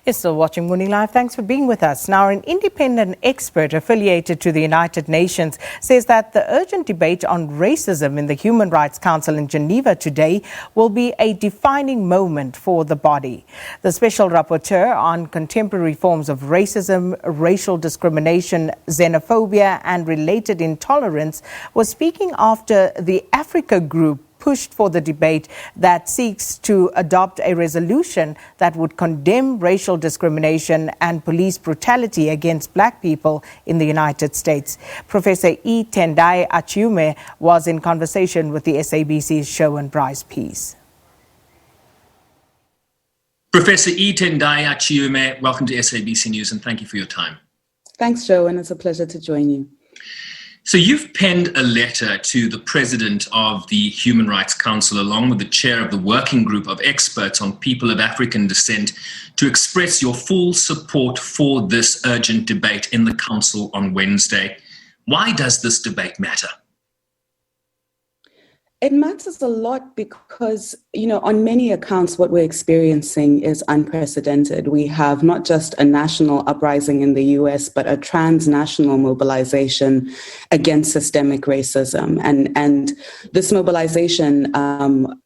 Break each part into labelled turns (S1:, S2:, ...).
S1: You're still watching Morning Live. Thanks for being with us. Now, an independent expert affiliated to the United Nations says that the urgent debate on racism in the Human Rights Council in Geneva today will be a defining moment for the body. The Special Rapporteur on contemporary forms of racism, racial discrimination, xenophobia and related intolerance was speaking after the Africa Group pushed for the debate that seeks to adopt a resolution that would condemn racial discrimination and police brutality against Black people in the United States. Professor Tendayi Achiume was in conversation with the SABC's Sherwin Bryce Pease.
S2: Professor Tendayi Achiume, welcome to SABC News and thank you for your time.
S3: Thanks, Sherwin. It's a pleasure to join you.
S2: So you've penned a letter to the president of the Human Rights Council, along with the chair of the working group of experts on people of African descent, to express your full support for this urgent debate in the council on Wednesday. Why does this debate matter?
S3: It matters a lot because, on many accounts, what we're experiencing is unprecedented. We have not just a national uprising in the US, but a transnational mobilization against systemic racism. And this mobilization,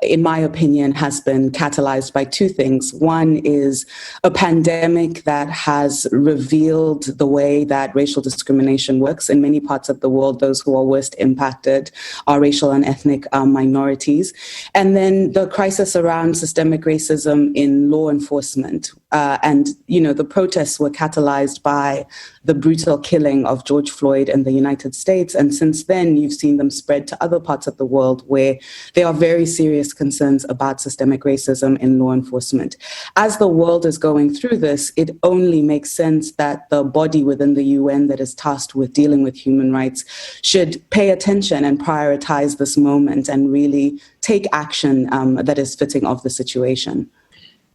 S3: in my opinion, has been catalyzed by two things. One is a pandemic that has revealed the way that racial discrimination works in many parts of the world. Those who are worst impacted are racial and ethnic minorities. And then the crisis around systemic racism in law enforcement. The protests were catalyzed by the brutal killing of George Floyd in the United States. And since then, you've seen them spread to other parts of the world where there are very serious concerns about systemic racism in law enforcement. As the world is going through this, it only makes sense that the body within the UN that is tasked with dealing with human rights should pay attention and prioritize this moment and really take action that is fitting of the situation.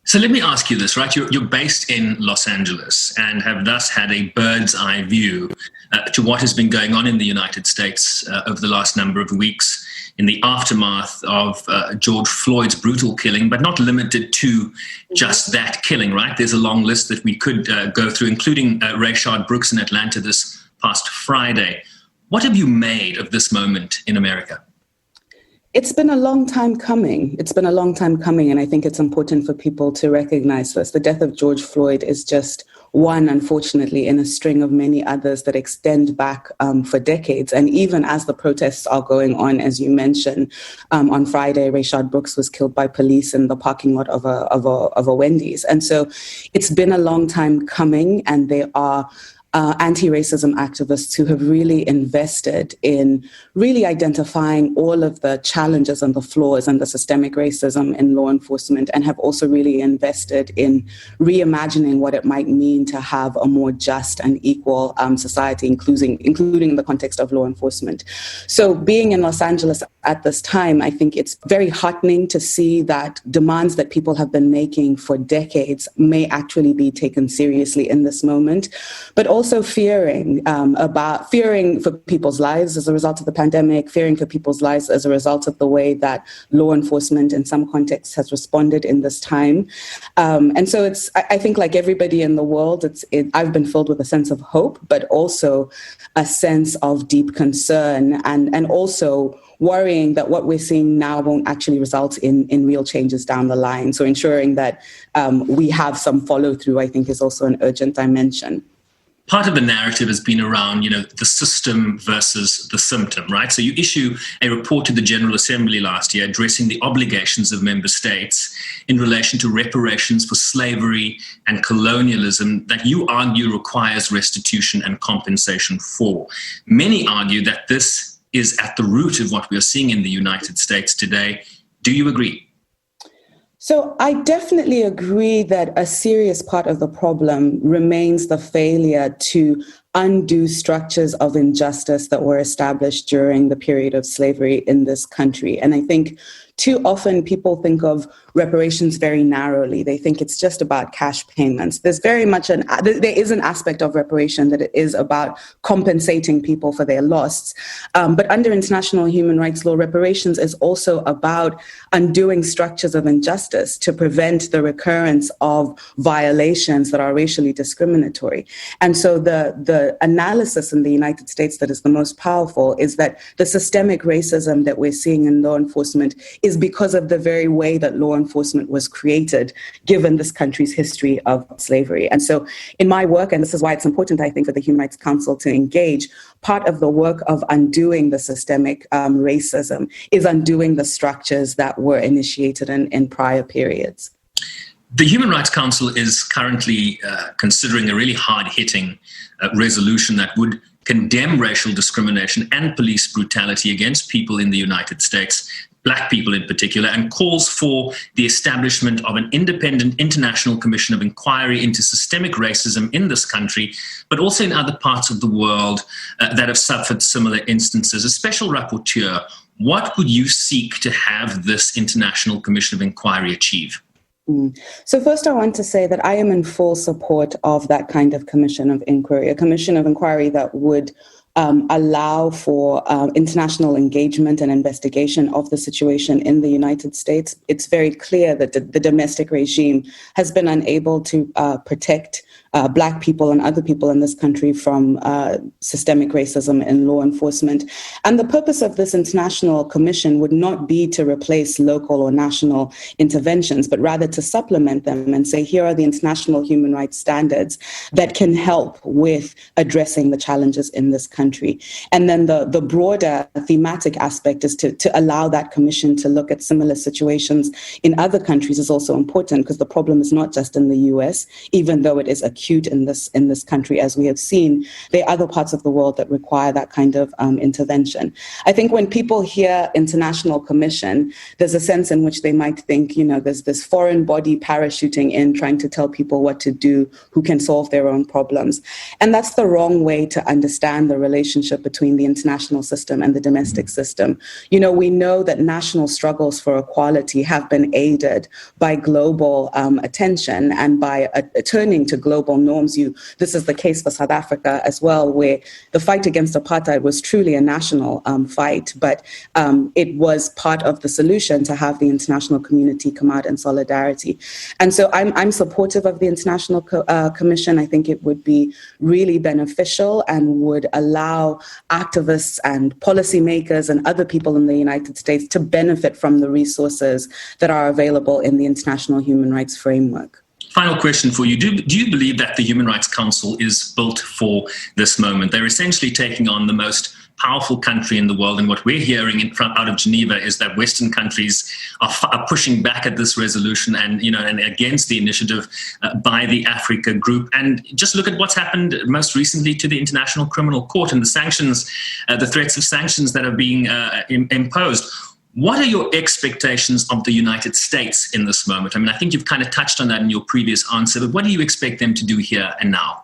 S2: So let me ask you this, right? You're based in Los Angeles and have thus had a bird's eye view to what has been going on in the United States over the last number of weeks in the aftermath of George Floyd's brutal killing, but not limited to just that killing, right? There's a long list that we could go through, including Rayshard Brooks in Atlanta this past Friday. What have you made of this moment in America?
S3: It's been a long time coming. And I think it's important for people to recognize this. The death of George Floyd is just one, unfortunately, in a string of many others that extend back for decades. And even as the protests are going on, as you mentioned, on Friday, Rayshard Brooks was killed by police in the parking lot of a Wendy's. And so it's been a long time coming, and there are anti-racism activists who have really invested in really identifying all of the challenges and the flaws and the systemic racism in law enforcement, and have also really invested in reimagining what it might mean to have a more just and equal society, including the context of law enforcement. So being in Los Angeles at this time, I think it's very heartening to see that demands that people have been making for decades may actually be taken seriously in this moment, but also fearing for people's lives as a result of the pandemic, fearing for people's lives as a result of the way that law enforcement in some contexts has responded in this time. And so I think like everybody in the world, I've been filled with a sense of hope, but also a sense of deep concern and also worrying that what we're seeing now won't actually result in real changes down the line. So ensuring that we have some follow through, I think, is also an urgent dimension.
S2: Part of the narrative has been around, the system versus the symptom, right? So you issue a report to the General Assembly last year addressing the obligations of member states in relation to reparations for slavery and colonialism that you argue requires restitution and compensation for. Many argue that this is at the root of what we are seeing in the United States today. Do you agree?
S3: So I definitely agree that a serious part of the problem remains the failure to undo structures of injustice that were established during the period of slavery in this country. And I think too often people think of reparations very narrowly. They think it's just about cash payments. There's very much there is an aspect of reparation that it is about compensating people for their loss. But under international human rights law, reparations is also about undoing structures of injustice to prevent the recurrence of violations that are racially discriminatory. And so the analysis in the United States that is the most powerful is that the systemic racism that we're seeing in law enforcement is because of the very way that law enforcement was created, given this country's history of slavery. And so in my work, and this is why it's important, I think, for the Human Rights Council to engage, part of the work of undoing the systemic racism is undoing the structures that were initiated in prior periods.
S2: The Human Rights Council is currently considering a really hard-hitting resolution that would condemn racial discrimination and police brutality against people in the United States, Black people in particular, and calls for the establishment of an independent international commission of inquiry into systemic racism in this country, but also in other parts of the world that have suffered similar instances. A special rapporteur, what would you seek to have this international commission of inquiry achieve?
S3: So first, I want to say that I am in full support of that kind of commission of inquiry, a commission of inquiry that would allow for international engagement and investigation of the situation in the United States. It's very clear that the domestic regime has been unable to protect Black people and other people in this country from systemic racism in law enforcement. And the purpose of this international commission would not be to replace local or national interventions, but rather to supplement them and say, here are the international human rights standards that can help with addressing the challenges in this country. And then the broader thematic aspect is to allow that commission to look at similar situations in other countries is also important, because the problem is not just in the US, even though it is acute in this country, as we have seen. There are other parts of the world that require that kind of intervention. I think when people hear international commission, there's a sense in which they might think, there's this foreign body parachuting in, trying to tell people what to do, who can solve their own problems. And that's the wrong way to understand the relationship between the international system and the domestic system. We know that national struggles for equality have been aided by global attention and by turning to global norms. This is the case for South Africa as well, where the fight against apartheid was truly a national fight, but it was part of the solution to have the international community come out in solidarity. And so I'm supportive of the International Commission. I think it would be really beneficial and would allow activists and policymakers and other people in the United States to benefit from the resources that are available in the international human rights framework.
S2: Final question for you. Do you believe that the Human Rights Council is built for this moment? They're essentially taking on the most powerful country in the world, and what we're hearing out of Geneva is that Western countries are pushing back at this resolution and against the initiative by the Africa Group. And just look at what's happened most recently to the International Criminal Court and the sanctions, the threats of sanctions that are being imposed. What are your expectations of the United States in this moment? I mean, I think you've kind of touched on that in your previous answer, but what do you expect them to do here and now?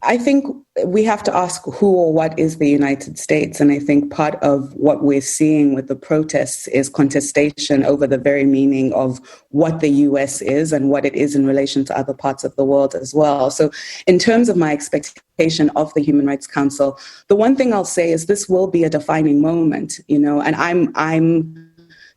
S3: I think we have to ask who or what is the United States. And I think part of what we're seeing with the protests is contestation over the very meaning of what the US is and what it is in relation to other parts of the world as well. So in terms of my expectation of the Human Rights Council, the one thing I'll say is this will be a defining moment, and I'm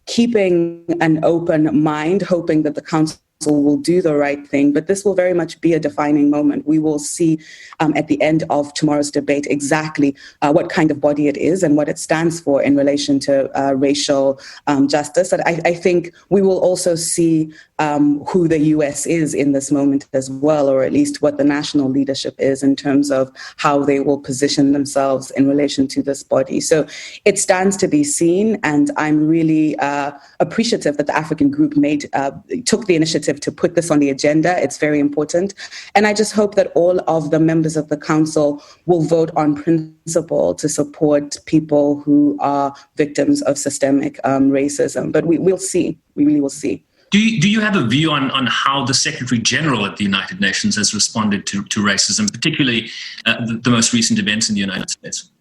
S3: keeping an open mind, hoping that the council will do the right thing, but this will very much be a defining moment. We will see at the end of tomorrow's debate exactly what kind of body it is and what it stands for in relation to racial justice. And I think we will also see who the US is in this moment as well, or at least what the national leadership is in terms of how they will position themselves in relation to this body. So it stands to be seen, and I'm really appreciative that the African group took the initiative to put this on the agenda. It's very important. And I just hope that all of the members of the council will vote on principle to support people who are victims of systemic racism. But we'll see. We really will see.
S2: Do you have a view on how the Secretary General at the United Nations has responded to racism, particularly the most recent events in the United States?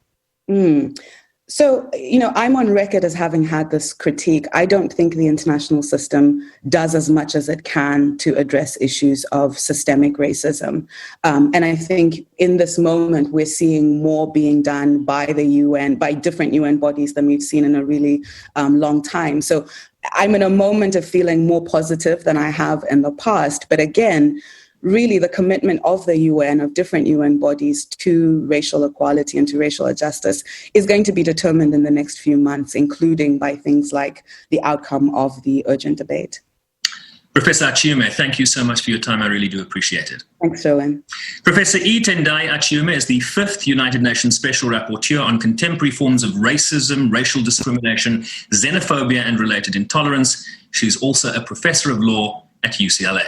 S3: So, I'm on record as having had this critique. I don't think the international system does as much as it can to address issues of systemic racism. And I think in this moment, we're seeing more being done by the UN, by different UN bodies than we've seen in a really long time. So I'm in a moment of feeling more positive than I have in the past. But again, really the commitment of the UN, of different UN bodies to racial equality and to racial justice is going to be determined in the next few months, including by things like the outcome of the urgent debate.
S2: Professor Achiume, thank you so much for your time. I really do appreciate it.
S3: Thanks, Rowan.
S2: Professor Tendayi Achiume is the 5th United Nations Special Rapporteur on contemporary forms of racism, racial discrimination, xenophobia, and related intolerance. She's also a professor of law at UCLA.